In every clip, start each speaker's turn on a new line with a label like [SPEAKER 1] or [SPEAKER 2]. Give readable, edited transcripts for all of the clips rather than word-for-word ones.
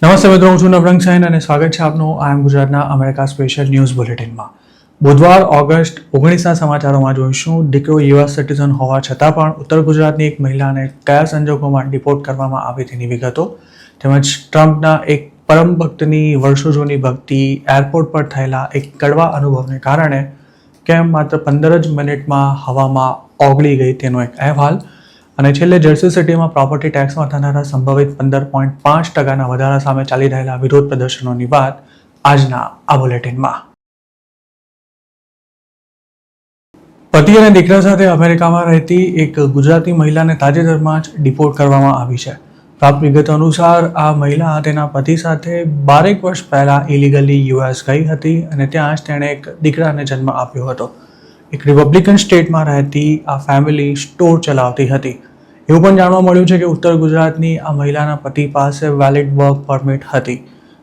[SPEAKER 1] નમસ્તે મિત્રો, હું છું નવરંગ સૈન અને સ્વાગત છે આપનું આઈ એમ ગુજરાતના અમેરિકા સ્પેશિયલ ન્યૂઝ બુલેટિનમાં. બુધવાર ઓગસ્ટ 19ના સમાચારોમાં જોઈશું દીકરો યુએસ સિટીઝન હોવા છતાં પણ ઉત્તર ગુજરાતની એક મહિલાને કયા સંજોગોમાં ડિપોર્ટ કરવામાં આવી તેની વિગતો, તેમજ ટ્રમ્પના એક પરમ ભક્તની વર્ષો જૂની ભક્તિ એરપોર્ટ પર થયેલા એક કડવા અનુભવને કારણે કેમ માત્ર 15 જ મિનિટમાં હવામાં ઓગળી ગઈ તેનો એક અહેવાલ, અને છેલ્લે જર્સી સિટીમાં પ્રોપર્ટી ટેક્સમાં થનારા સંભવિત 15.5% વધારા સામે ચાલી રહેલા વિરોધ પ્રદર્શનોની વાત આજના આ બુલેટિનમાં. પતિ અને દીકરા સાથે અમેરિકામાં રહેતી એક ગુજરાતી મહિલાને તાજેતરમાં જ ડિપોર્ટ કરવામાં આવી છે. પ્રાપ્ત વિગતો અનુસાર આ મહિલા તેના પતિ સાથે 12 વર્ષ પહેલા ઇલીગલી યુએસ ગઈ હતી અને ત્યાં જ તેણે એક દીકરાને જન્મ આપ્યો હતો. એક રિપબ્લિકન સ્ટેટમાં રહેતી આ ફેમિલી સ્ટોર ચલાવતી હતી. એવું પણ જાણવા મળ્યું છે કે ઉત્તર ગુજરાતની આ મહિલાના પતિ પાસે વેલિડ વર્ક પરમિટ હતી.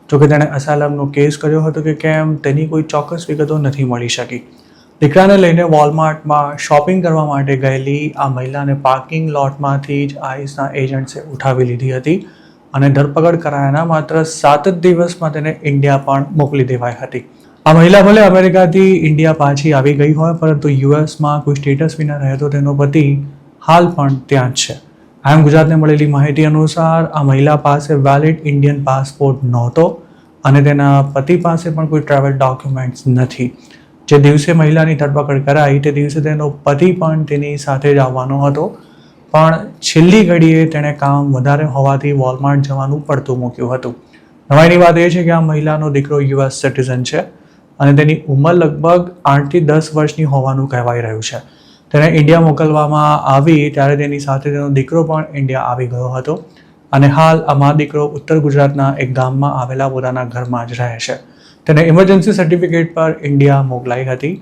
[SPEAKER 1] જોકે તેણે અસાઇલમનો કેસ કર્યો હતો કે કેમ તેની કોઈ ચોક્કસ વિગતો નથી મળી શકી. દીકરાને લઈને વોલમાર્ટમાં શોપિંગ કરવા માટે ગયેલી આ મહિલાને પાર્કિંગ લોટમાંથી જ આઈસના એજન્ટ્સે ઉઠાવી લીધી હતી અને ધરપકડ કરાયાના માત્ર 7 જ દિવસમાં તેને ઇન્ડિયા પણ મોકલી દેવાઈ હતી. આ મહિલા ભલે અમેરિકાથી ઇન્ડિયા પાછી આવી ગઈ હોય, પરંતુ યુએસમાં કોઈ સ્ટેટસ વિના રહેતો તેનો પતિ હાલ પણ ત્યાં જ છે. આમ ગુજરાતને મળેલી માહિતી અનુસાર આ મહિલા પાસે વેલિડ ઇન્ડિયન પાસપોર્ટ નહોતો અને તેના પતિ પાસે પણ કોઈ ટ્રાવેલ ડોક્યુમેન્ટ્સ નથી. જે દિવસે મહિલાની ધરપકડ કરાઈ તે દિવસે તેનો પતિ પણ તેની સાથે જ આવવાનો હતો, પણ છેલ્લી ઘડીએ તેણે કામ વધારે હોવાથી વોલમાર્ટ જવાનું પડતું મૂક્યું હતું. નવાઈની વાત એ છે કે આ મહિલાનો દીકરો યુએસ સિટીઝન છે અને તેની ઉંમર લગભગ 8 થી 10 વર્ષની હોવાનું કહેવાઈ રહ્યું છે. તેને ઇન્ડિયા મોકલવામાં આવી ત્યારે તેની સાથે તેનો દીકરો પણ ઇન્ડિયા આવી ગયો હતો અને હાલ આ મા દીકરો ઉત્તર ગુજરાતના એક ગામમાં આવેલા પોતાના ઘરમાં જ રહે છે. તેને ઇમરજન્સી સર્ટિફિકેટ પર ઇન્ડિયા મોકલાઈ હતી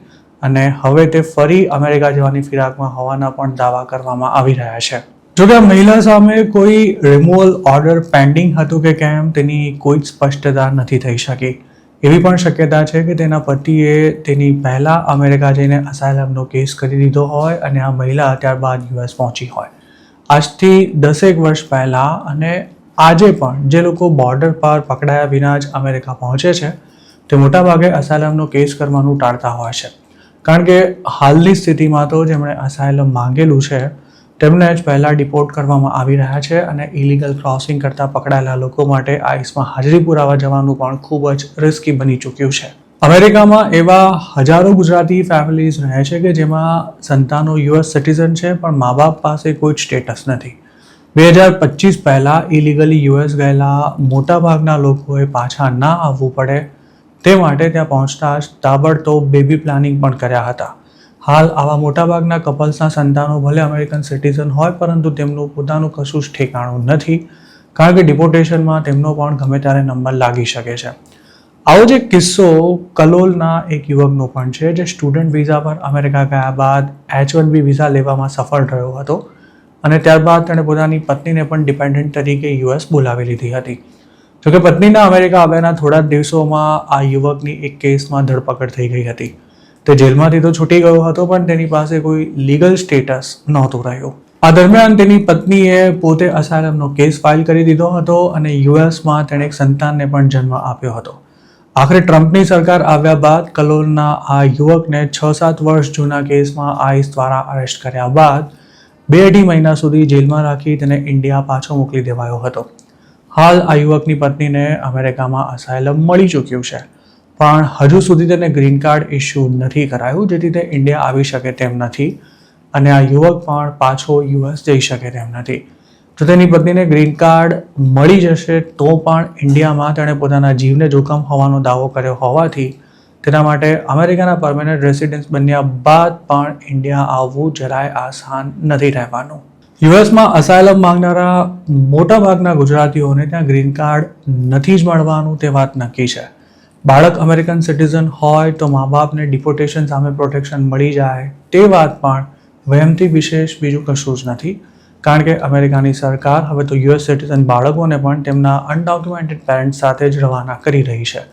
[SPEAKER 1] અને હવે તે ફરી અમેરિકા જવાની ફિરાકમાં હોવાના પણ દાવા કરવામાં આવી રહ્યા છે. જોકે આ મહિલા સામે કોઈ રિમૂવલ ઓર્ડર પેન્ડિંગ હતું કે કેમ તેની કોઈ જ સ્પષ્ટતા નથી થઈ શકી. એવી પણ શક્યતા છે કે તેના પતિએ તેની પહેલા અમેરિકા જઈને અસાઇલમનો કેસ કરી દીધો હોય અને આ મહિલા ત્યારબાદ યુએસ પહોંચી હોય. આજથી 10 વર્ષ પહેલા અને આજે પણ જે લોકો બોર્ડર પર પકડાયા વિના જ અમેરિકા પહોંચે છે તે મોટાભાગે અસાઇલમનો કેસ કરવાનું ટાળતા હોય છે, કારણ કે હાલની સ્થિતિમાં તો જેમણે અસાઇલમ માંગેલું છે તેમને જ પહેલાં ડિપોર્ટ કરવામાં આવી રહ્યા છે અને ઇલીગલ ક્રોસિંગ કરતાં પકડાયેલા લોકો માટે આઈસમાં હાજરી પુરાવા જવાનું પણ ખૂબ જ રિસ્કી બની ચૂક્યું છે. અમેરિકામાં એવા હજારો ગુજરાતી ફેમિલીઝ રહે છે કે જેમાં સંતાનો યુએસ સિટીઝન છે પણ મા બાપ પાસે કોઈ જ સ્ટેટસ નથી. 2025 પહેલાં ઇલીગલી યુએસ ગયેલા મોટાભાગના લોકોએ પાછા ના આવવું પડે તે માટે ત્યાં પહોંચતા જ તાબડતોબ બેબી પ્લાનિંગ પણ કર્યા હતા. હાલ આવા મોટાભાગના કપલ્સના સંતાનો ભલે અમેરિકન સિટીઝન હોય, પરંતુ તેમનું પોતાનું કશું જ ઠેકાણું નથી, કારણ કે ડિપોર્ટેશનમાં તેમનો પણ ગમે ત્યારે નંબર લાગી શકે છે. આવો જ એક કિસ્સો કલોલના એક યુવકનો પણ છે, જે સ્ટુડન્ટ વિઝા પર અમેરિકા ગયા બાદ H1B વિઝા લેવામાં સફળ રહ્યો હતો અને ત્યારબાદ તેણે પોતાની પત્નીને પણ ડિપેન્ડન્ટ તરીકે યુએસ બોલાવી લીધી હતી. જોકે પત્નીના અમેરિકા આવ્યાના થોડા જ દિવસોમાં આ યુવકની એક કેસમાં ધરપકડ થઈ ગઈ હતી. તે જેલમાંથી તો છૂટી ગયો હતો, પણ તેની પાસે કોઈ લીગલ સ્ટેટસ નહોતું રહ્યું. આ દરમિયાન તેની પત્નીએ પોતે અસાઇલમનો કેસ ફાઇલ કરી દીધો હતો અને યુએસમાં તેણે એક સંતાનને પણ જન્મ આપ્યો હતો. આખરે ટ્રમ્પની સરકાર આવ્યા બાદ કલોલના આ યુવકને 6-7 વર્ષ જૂના કેસમાં આઈસ દ્વારા અરેસ્ટ કર્યા બાદ 2-2.5 મહિના સુધી જેલમાં રાખી તેને ઇન્ડિયા પાછો મોકલી દેવાયો હતો. હાલ આ યુવકની પત્નીને અમેરિકામાં અસાઇલમ મળી ચૂક્યું છે, પણ હજુ સુધી તેને ગ્રીન કાર્ડ ઇસ્યુ નથી કરાયું, જેથી તે ઇન્ડિયા આવી શકે તેમ નથી અને આ યુવક પણ પાછો યુએસ જઈ શકે તેમ નથી. જો તેની પત્નીને ગ્રીન કાર્ડ મળી જશે તો પણ ઇન્ડિયામાં તેણે પોતાના જીવને જોખમ હોવાનો દાવો કર્યો હોવાથી તેના માટે અમેરિકાના પરમેનન્ટ રેસિડેન્સ બન્યા બાદ પણ ઇન્ડિયા આવવું જરાય આસાન નથી રહેવાનું. યુએસમાં અસાઇલમ માંગનારા મોટાભાગના ગુજરાતીઓને ત્યાં ગ્રીન કાર્ડ નથી જ મળવાનું તે વાત નક્કી છે. બાળક અમેરિકન સિટીઝન હોય તો મા બાપને ડિપોર્ટેશન સામે પ્રોટેક્શન મળી જાય તે વાત પણ વહેમથી વિશેષ બીજું કશું જ નથી, કારણ કે અમેરિકાની સરકાર હવે તો યુએસ સિટીઝન બાળકોને પણ તેમના અનડોક્યુમેન્ટેડ પેરેન્ટ્સ સાથે જ રવાના કરી રહી છે.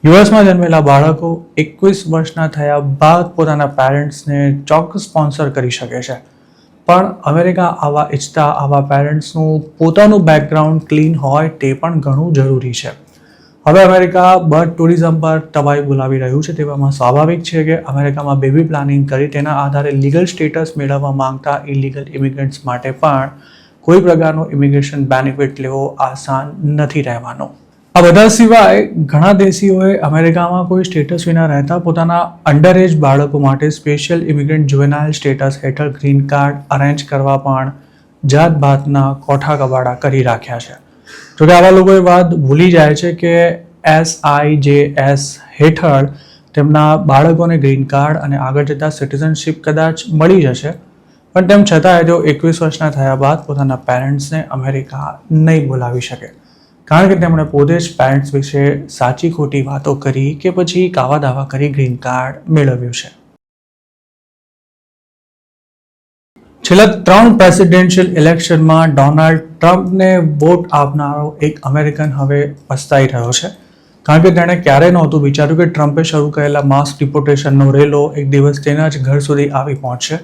[SPEAKER 1] યુએસમાં જન્મેલા બાળકો 21 વર્ષના થયા બાદ પોતાના પેરેન્ટ્સને ચોક્કસ સ્પોન્સર કરી શકે છે. પણ અમેરિકા આવા ઈચ્છતા આવા પેરેન્ટ્સનું પોતાનું બેકગ્રાઉન્ડ ક્લીન હોય તે પણ ઘણું જરૂરી છે. હવે અમેરિકા બર્થ ટુરિઝમ પર તબાહી બોલાવી રહ્યું છે. તેવામાં સ્વાભાવિક છે કે અમેરિકામાં બેબી પ્લાનિંગ કરી તેના આધારે લીગલ સ્ટેટસ મેળવવા માંગતા ઇલીગલ ઇમિગ્રન્ટ્સ માટે પણ કોઈ પ્રકારનો ઇમિગ્રેશન બેનિફિટ લેવો આસાન નથી રહેવાનો. આ બધા સિવાય ઘણા દેશીઓએ અમેરિકામાં કોઈ સ્ટેટસ વિના રહેતા પોતાના અંડરએજ બાળકો માટે સ્પેશિયલ ઇમિગ્રન્ટ જુવેનાઇલ સ્ટેટસ હેઠળ ગ્રીન કાર્ડ અરેન્જ કરવા પણ જાતભાતના કોઠા કબાડા કરી રાખ્યા છે. જોકે આવા લોકો એ વાત ભૂલી જાય છે કે SIJS હેઠળ તેમના બાળકોને ગ્રીન કાર્ડ અને આગળ જતાં સિટીઝનશીપ કદાચ મળી જશે, પણ તેમ છતાંય તેઓ 21 વર્ષના થયા બાદ પોતાના પેરેન્ટ્સને અમેરિકા નહીં બોલાવી શકે, કારણ કે તેમણે પોતે જ પેરેન્ટ્સ વિશે સાચી ખોટી વાતો કરી કે પછી કાવા દાવા કરી ગ્રીન કાર્ડ મેળવ્યું છે. છેલ્લા 3 પ્રેસિડેન્શિયલ ઇલેક્શનમાં ડોનાલ્ડ ટ્રમ્પને વોટ આપનારો એક અમેરિકન હવે પસ્તાઈ રહ્યો છે, કારણ કે તેણે ક્યારેય નહોતું વિચાર્યું કે ટ્રમ્પે શરૂ કરેલા માસ ડિપોર્ટેશનનો રેલો એક દિવસ તેના જ ઘર સુધી આવી પહોંચશે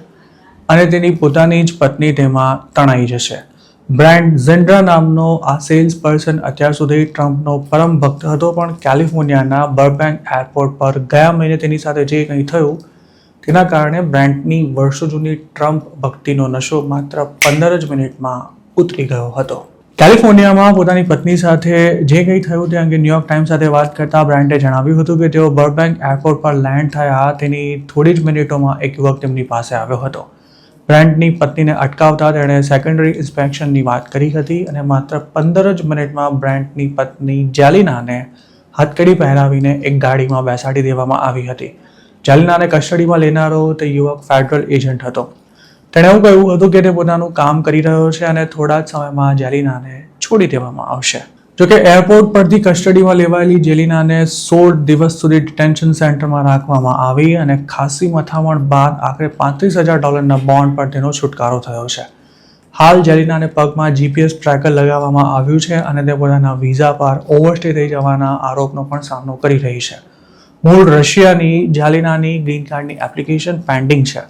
[SPEAKER 1] અને તેની પોતાની જ પત્ની તેમાં તણાઈ જશે. બ્રેન્ટ ઝેન્ડ્રા નામનો આ સેલ્સ પર્સન અત્યાર સુધી ટ્રમ્પનો પરમ ભક્ત હતો, પણ કેલિફોર્નિયાના બર્બેન્ક એરપોર્ટ પર ગયા મહિને તેની સાથે જે કંઈ થયું તેના કારણે બ્રેન્ટની વર્ષો જૂની ટ્રમ્પ ભક્તિનો નશો માત્ર 15 જ મિનિટમાં ઉતરી ગયો હતો. કેલિફોર્નિયામાં પોતાની પત્ની સાથે જે કંઈ થયું તે અંગે ન્યૂયોર્ક ટાઈમ્સ સાથે વાત કરતા બ્રેન્ટે જણાવ્યું હતું કે તેઓ બર્બેન્ક એરપોર્ટ પર લેન્ડ થયા તેની થોડી જ મિનિટોમાં એક યુવક તેમની પાસે આવ્યો હતો. બ્રેન્ટની પત્નીને અટકાવતા તેણે સેકન્ડરી ઇન્સ્પેક્શનની વાત કરી હતી અને માત્ર 15 જ મિનિટમાં બ્રેન્ટની પત્ની જેલિનાને હથકડી પહેરાવીને એક ગાડીમાં બેસાડી દેવામાં આવી હતી. જેલિનાને કસ્ટડીમાં લેનારો તે યુવક ફેડરલ એજન્ટ હતો. તેણે એવું કહ્યું હતું કે તે પોતાનું કામ કરી રહ્યો છે અને થોડા જ સમયમાં જેલિનાને છોડી દેવામાં આવશે. જોકે એરપોર્ટ પરથી કસ્ટડીમાં લેવાયેલી જેલિનાને 16 દિવસ સુધી ડિટેન્શન સેન્ટરમાં રાખવામાં આવી અને ખાસી મથામણ બાદ આખરે $35,000 બોન્ડ પર તેનો છુટકારો થયો છે. હાલ જેલિનાને પગમાં GPS ટ્રેકર લગાવવામાં આવ્યું છે અને તે પોતાના વિઝા પર ઓવરસ્ટે થઈ જવાના આરોપનો પણ સામનો કરી રહી છે. મૂળ રશિયાની જેલિનાની ગ્રીન કાર્ડની એપ્લિકેશન પેન્ડિંગ છે.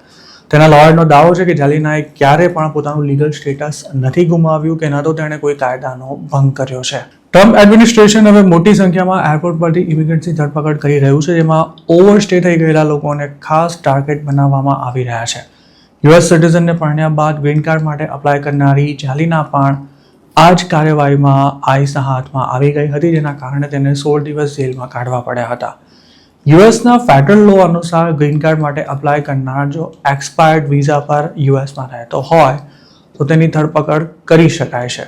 [SPEAKER 1] તેના લોયરનો દાવો છે કે જેલિનાએ ક્યારે પણ પોતાનું લીગલ સ્ટેટસ નથી ગુમાવ્યું કે ન તો તેણે કોઈ કાયદાનો ભંગ કર્યો છે. ટ્રમ્પ એડમિનિસ્ટ્રેશન હવે મોટી સંખ્યામાં એરપોર્ટ પરથી ઇમિગ્રન્ટ્સની ધરપકડ કરી રહ્યું છે, જેમાં ઓવરસ્ટે થઈ ગયેલા લોકોને ખાસ ટાર્ગેટ બનાવવામાં આવી રહ્યા છે. US સિટીઝનને પરણ્યા બાદ ગ્રીન કાર્ડ માટે અપ્લાય કરનારી જેલિના પણ આ જ કાર્યવાહીમાં આઈસના હાથમાં આવી ગઈ હતી, જેના કારણે તેને 16 દિવસ જેલમાં કાઢવા પડ્યા હતા. યુએસના ફેડરલ લો અનુસાર ગ્રીન કાર્ડ માટે અપ્લાય કરનાર જો એક્સપાયર્ડ વિઝા પર યુએસમાં રહેતો હોય તો તેની ધરપકડ કરી શકાય છે,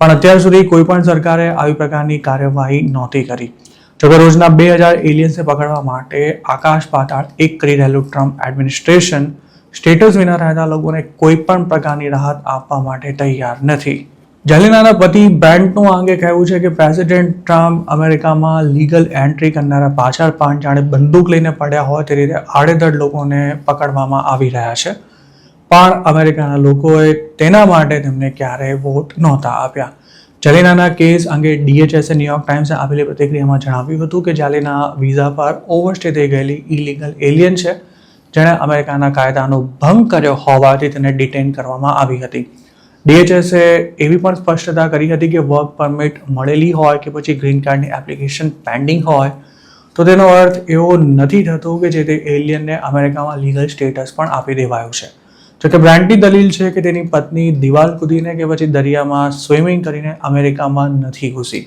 [SPEAKER 1] પણ અત્યાર સુધી કોઈ પણ સરકારે આવી પ્રકારની કાર્યવાહી નહોતી કરી. જોકે રોજના 2000 એલિયન્સને પકડવા માટે આકાશ પાતાળ એક કરી રહેલું ટ્રમ્પ એડમિનિસ્ટ્રેશન સ્ટેટસ વિના રહેતા લોકોને કોઈ પણ પ્રકારની રાહત આપવા માટે તૈયાર નથી. જેલિનાના પતિ બ્રેન્ટનું આ અંગે કહેવું છે કે પ્રેસિડેન્ટ ટ્રમ્પ અમેરિકામાં લીગલ એન્ટ્રી કરનારા પાછળ પણ જાણે બંદૂક લઈને પડ્યા હોય તે રીતે આડેધડ લોકોને પકડવામાં આવી રહ્યા છે, પણ અમેરિકાના લોકોએ તેના માટે તેમને ક્યારેય વોટ નહોતા આપ્યા. જેલિનાના કેસ અંગે DHSએ ન્યૂયોર્ક ટાઈમ્સને આપેલી પ્રતિક્રિયામાં જણાવ્યું હતું કે જેલિના વિઝા પર ઓવરસ્ટે થઈ ગયેલી ઇલીગલ એલિયન છે, જેણે અમેરિકાના કાયદાનો ભંગ કર્યો હોવાથી તેને ડિટેન કરવામાં આવી હતી. DHSએ એવી પણ સ્પષ્ટતા કરી હતી કે વર્ક પરમિટ મળેલી હોય કે પછી ગ્રીન કાર્ડની એપ્લિકેશન પેન્ડિંગ હોય તો તેનો અર્થ એવો નથી થતો કે જે તે એલિયનને અમેરિકામાં લીગલ સ્ટેટસ પણ આપી દેવાયું છે. જોકે બ્રેન્ટની દલીલ છે કે તેની પત્ની દિવાલ કૂદીને કે પછી દરિયામાં સ્વિમિંગ કરીને અમેરિકામાં નથી ઘૂસી.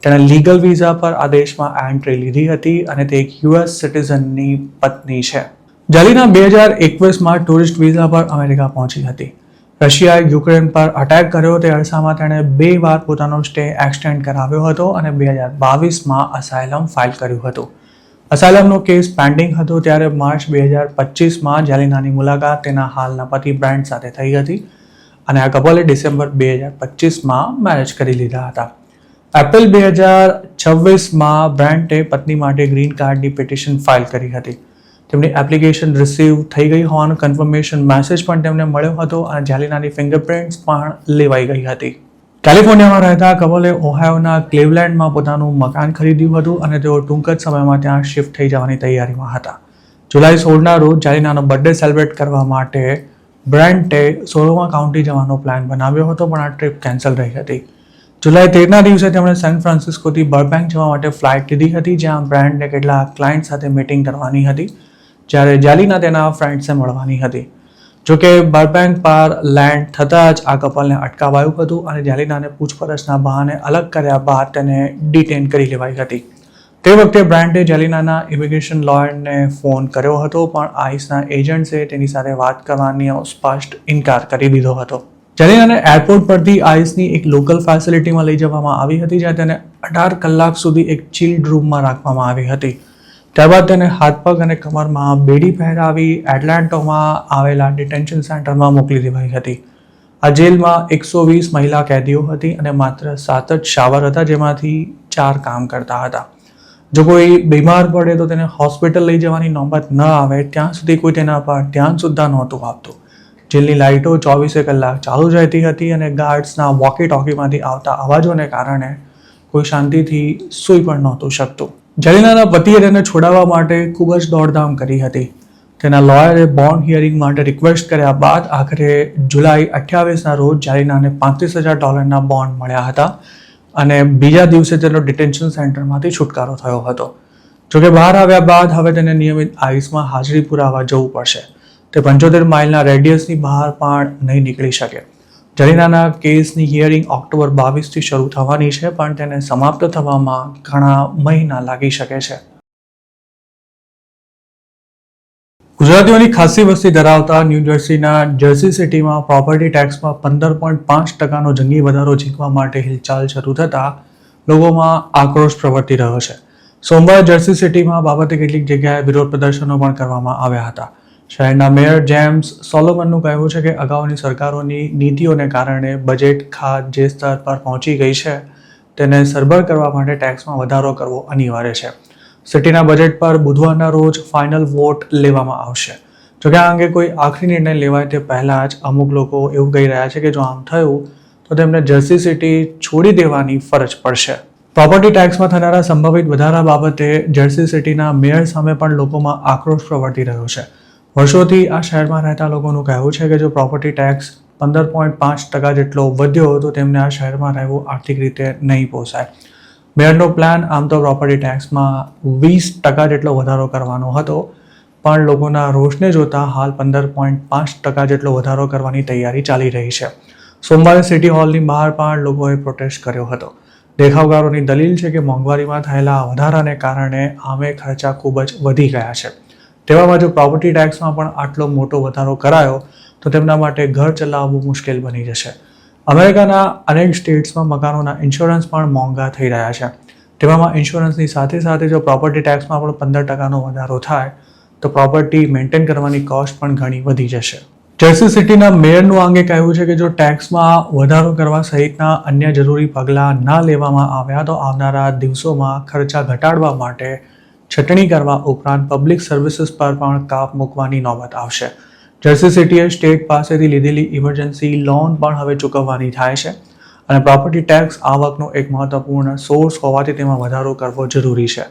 [SPEAKER 1] તેણે લીગલ વિઝા પર આ દેશમાં એન્ટ્રી લીધી હતી અને તે એક US સિટીઝનની પત્ની છે. જેલિના 2021માં ટુરિસ્ટ વિઝા પર અમેરિકા પહોંચી હતી. રશિયાએ યુક્રેન પર અટેક કર્યો તે અરસામાં તેણે 2 વાર પોતાનો સ્ટે એક્સટેન્ડ કરાવ્યો હતો અને 2022માં અસાયલમ ફાઇલ કર્યું હતું. અસાયલમનો કેસ પેન્ડિંગ હતો ત્યારે માર્ચ 2025માં જેલિનાની મુલાકાત તેના હાલના પતિ બ્રેન્ટ સાથે થઈ હતી અને આ કપલે ડિસેમ્બર 2025માં મેરેજ કરી લીધા હતા. એપ્રિલ 2026માં બ્રેન્ટે પત્ની માટે ગ્રીન કાર્ડની પિટિશન ફાઇલ કરી હતી. તેમની એપ્લિકેશન રિસીવ થઈ ગઈ હોવાનો કન્ફર્મેશન મેસેજ પણ તેમને મળ્યો હતો અને જેલિનાની ફિંગરપ્રિન્ટ્સ પણ લેવાઈ ગઈ હતી. કેલિફોર્નિયામાં રહેતા કપલે ઓહાયોના ક્લિવલેન્ડમાં પોતાનું મકાન ખરીદ્યું હતું અને તેઓ ટૂંક જ સમયમાં ત્યાં શિફ્ટ થઈ જવાની તૈયારીમાં હતા. જુલાઈ 16ના રોજ જેલિનાનો બર્થડે સેલિબ્રેટ કરવા માટે બ્રાન્ટે સોલોમા કાઉન્ટી જવાનો પ્લાન બનાવ્યો હતો, પણ આ ટ્રીપ કેન્સલ રહી હતી. જુલાઈ 13ના દિવસે તેમણે સેન ફ્રાન્સિસ્કોથી બર્બેન્ક જવા માટે ફ્લાઇટ લીધી હતી, જ્યાં બ્રાન્ડને કેટલાક ક્લાયન્ટ સાથે મીટિંગ કરવાની હતી, જ્યારે જેલિના તેના ફ્રેન્ડ્સને મળવાની હતી. જોકે બર્બેન્ક પર લેન્ડ થતાં જ આ કપલને અટકાવાયું હતું અને જેલિનાને પૂછપરછના બહાને અલગ કર્યા બાદ તેને ડિટેન કરી લેવાઈ હતી. તે વખતે બ્રાન્ડે જેલિનાના ઇમિગ્રેશન લોયરને ફોન કર્યો હતો, પણ આઈસના એજન્ટ્સે તેની સાથે વાત કરવાનો સ્પષ્ટ ઇનકાર કરી દીધો હતો. જેલિનાને એરપોર્ટ પરથી આઈસની એક લોકલ ફેસિલિટીમાં લઈ જવામાં આવી હતી, જ્યાં તેને 18 કલાક સુધી એક ચિલ્ડ રૂમમાં રાખવામાં આવી હતી. ત્યારબાદ તેને હાથ પગ અને કમરમાં બેડી પહેરાવી એટલાન્ટામાં આવેલા ડિટેન્શન સેન્ટરમાં મોકલી દેવાઈ હતી. આ જેલમાં 120 મહિલા કેદીઓ હતી અને માત્ર 7 જ શાવર હતા, જેમાંથી 4 કામ કરતા હતા. જો કોઈ બીમાર પડે તો તેને હોસ્પિટલ લઈ જવાની નોબત ન આવે ત્યાં સુધી કોઈ તેના પર ધ્યાન સુદ્ધા નહોતું આપતું. જેલની લાઇટો 24 કલાક ચાલુ રહેતી હતી અને ગાર્ડ્સના વોકી ટોકીમાંથી આવતા અવાજોને કારણે કોઈ શાંતિથી સૂઈ પણ નહોતું શકતું. જેલિનાના પતિએ તેને છોડાવવા માટે ખૂબ જ દોડધામ કરી હતી. તેના લોયરે બોન્ડ હિયરિંગ માટે રિક્વેસ્ટ કર્યા બાદ આખરે જુલાઈ 28ના રોજ જેલિનાને $35,000 બોન્ડ મળ્યા હતા અને બીજા દિવસે તેનો ડિટેન્શન સેન્ટરમાંથી છુટકારો થયો હતો. જોકે બહાર આવ્યા બાદ હવે તેને નિયમિત આઈસમાં હાજરી પુરાવા જવું પડશે. તે 75 માઇલના રેડિયસની બહાર પણ નહીં નીકળી શકે. જેલિનાના કેસની હિયરિંગ ઓક્ટોબર 22થી શરૂ થવાની છે, પણ તેને સમાપ્ત થવામાં ઘણા મહિના લાગી શકે છે. ગુજરાતીઓની ખાસી વસ્તી ધરાવતા ન્યૂ જર્સીના જર્સી સિટીમાં પ્રોપર્ટી ટેક્સમાં 15.5%નો જંગી વધારો ઝીકવા માટે હિલચાલ શરૂ થતાં લોકોમાં આક્રોશ પ્રવર્તી રહ્યો છે. સોમવારે જર્સી સિટીમાં બાબતે કેટલીક જગ્યાએ વિરોધ પ્રદર્શનો પણ કરવામાં આવ્યા હતા. શહેરના મેયર જેમ્સ સોલોમનનું કહેવું છે કે અગાઉની સરકારોની નીતિઓને કારણે બજેટ ખાત જે સ્તર પર પહોંચી ગઈ છે તેને સરભર કરવા માટે ટેક્સમાં વધારો કરવો અનિવાર્ય છે. સિટીના બજેટ પર બુધવારના રોજ ફાઇનલ વોટ લેવામાં આવશે. જોકે આ અંગે કોઈ આખરી નિર્ણય લેવાય તે પહેલાં જ અમુક લોકો એવું કહી રહ્યા છે કે જો આમ થયું તો તેમને જર્સી સિટી છોડી દેવાની ફરજ પડશે. પ્રોપર્ટી ટેક્સમાં થનારા સંભવિત વધારા બાબતે જર્સી સિટીના મેયર સામે પણ લોકોમાં આક્રોશ પ્રવર્તી રહ્યો છે. વર્ષોથી આ શહેરમાં રહેતા લોકોનું કહેવું છે કે જો પ્રોપર્ટી ટેક્સ 15.5% જેટલો વધ્યો તો તેમને આ શહેરમાં રહેવું આર્થિક રીતે નહીં પોસાય. મેયરનો પ્લાન આમ તો પ્રોપર્ટી ટેક્સમાં 20% જેટલો વધારો કરવાનો હતો, પણ લોકોના રોષને જોતા હાલ 15.5% જેટલો વધારો કરવાની તૈયારી ચાલી રહી છે. સોમવારે સિટી હોલની બહાર પણ લોકોએ પ્રોટેસ્ટ કર્યો હતો. દેખાવકારોની દલીલ છે કે મોંઘવારીમાં થયેલા વધારાને કારણે આમે ખર્ચા ખૂબ જ વધી ગયા છે. તેવામાં જો પ્રોપર્ટી ટેક્સમાં પણ આટલો મોટો વધારો કરાયો તો તેમના માટે ઘર ચલાવવું મુશ્કેલ બની જશે. અમેરિકાના અનેક સ્ટેટ્સમાં મકાનોના ઇન્સ્યોરન્સ પણ મોંઘા થઈ રહ્યા છે. તેવામાં ઇન્સ્યોરન્સની સાથે સાથે જો પ્રોપર્ટી ટેક્સમાં પણ 15%નો વધારો થાય તો પ્રોપર્ટી મેન્ટેન કરવાની કોસ્ટ પણ ઘણી વધી જશે. જર્સી સિટીના મેયરનું અંગે કહેવું છે કે જો ટેક્સમાં વધારો કરવા સહિતના અન્ય જરૂરી પગલાં ના લેવામાં આવ્યા તો આવનારા દિવસોમાં ખર્ચા ઘટાડવા માટે છટણી કરવા ઉપરાંત પબ્લિક સર્વિસીસ પર પણ કાપ મૂકવાની નોબત આવશે. જર્સી સિટીએ સ્ટેટ પાસેથી લીધેલી ઇમરજન્સી લોન પણ હવે ચૂકવવાની થાય છે અને પ્રોપર્ટી ટેક્સ આવકનો એક મહત્વપૂર્ણ સોર્સ હોવાથી તેમાં વધારો કરવો જરૂરી છે.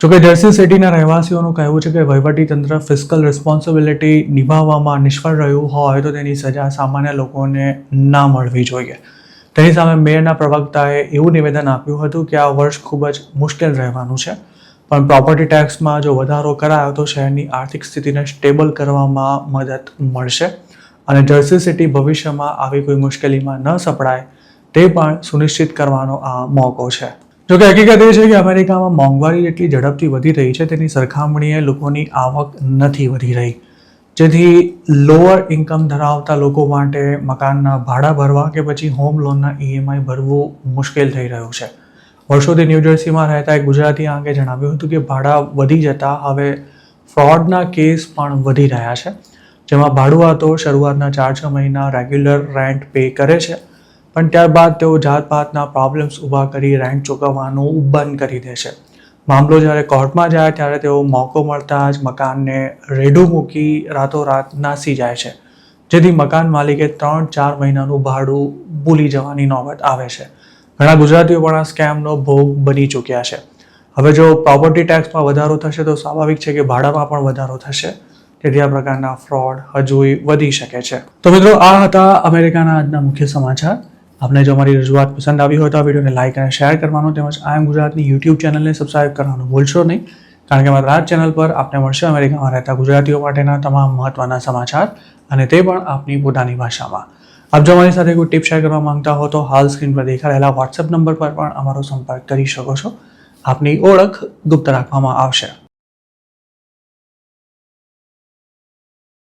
[SPEAKER 1] જોકે જર્સી સિટીના રહેવાસીઓનું કહેવું છે કે વહીવટીતંત્ર ફિસ્કલ રિસ્પોન્સિબિલિટી નિભાવવામાં નિષ્ફળ રહ્યું હોય તો તેની સજા સામાન્ય લોકોને ના મળવી જોઈએ. તેની સામે મેયરના પ્રવક્તાએ એવું નિવેદન આપ્યું હતું કે આ વર્ષ ખૂબ જ મુશ્કેલ રહેવાનું છે, પણ પ્રોપર્ટી ટેક્સમાં જો વધારો કરાયો તો શહેરની આર્થિક સ્થિતિને સ્ટેબલ કરવામાં મદદ મળશે અને જર્સી સિટી ભવિષ્યમાં આવી કોઈ મુશ્કેલીમાં ન સપડાય તે પણ સુનિશ્ચિત કરવાનો આ મોકો છે. જોકે હકીકત એ છે કે અમેરિકામાં મોંઘવારી જેટલી ઝડપથી વધી રહી છે તેની સરખામણીએ લોકોની આવક નથી વધી રહી, જેથી લોઅર ઇન્કમ ધરાવતા લોકો માટે મકાનના ભાડા ભરવા કે પછી હોમ લોનના EMI ભરવું મુશ્કેલ થઈ રહ્યું છે. વર્ષોથી ન્યૂ જર્સીમાં રહેતા એક ગુજરાતી આ અંગે જણાવ્યું હતું કે ભાડા વધી જતા હવે ફ્રોડના કેસ પણ વધી રહ્યા છે, જેમાં ભાડુઆતો શરૂઆતના 4-6 મહિના રેગ્યુલર રેન્ટ પે કરે છે, પણ ત્યારબાદ તેઓ જાતભાતના પ્રોબ્લેમ્સ ઊભા કરી રેન્ટ ચૂકવવાનું બંધ કરી દે છે. મામલો જ્યારે કોર્ટમાં જાય ત્યારે તેઓ મોકો મળતા જ મકાનને રેઢું મૂકી રાતોરાત નાસી જાય છે, જેથી મકાન માલિકે 3-4 મહિનાનું ભાડું ભૂલી જવાની નોબત આવે છે. ઘણા ગુજરાતીઓ પણ આ સ્કેમનો ભોગ બની ચૂક્યા છે. હવે જો પ્રોપર્ટી ટેક્સમાં વધારો થશે તો સ્વાભાવિક છે કે ભાડામાં પણ વધારો થશે. તેથી આ પ્રકારના ફ્રોડ હજુય વધી શકે છે. તો મિત્રો, આ હતા અમેરિકાના આજના મુખ્ય સમાચાર. આપને જો અમારી રજૂઆત પસંદ આવી હોય તો આ વિડીયોને લાઇક અને શેર કરવાનું તેમજ આઈ એમ ગુજરાતની યુટ્યુબ ચેનલને સબસ્ક્રાઇબ કરવાનું ભૂલશો નહીં, કારણ કે મારા આ ચેનલ પર આપને મળશે અમેરિકામાં રહેતા ગુજરાતીઓ માટેના તમામ મહત્વના સમાચાર, અને તે પણ આપની પોતાની ભાષામાં. આપ જો અમારી સાથે કોઈ ટિપ શેર કરવા માંગતા હો તો હાલ સ્ક્રીન પર દેખાડેલા વોટ્સએપ નંબર પર પણ અમારો સંપર્ક કરી શકો છો. આપની ઓળખ ગુપ્ત રાખવામાં આવશે.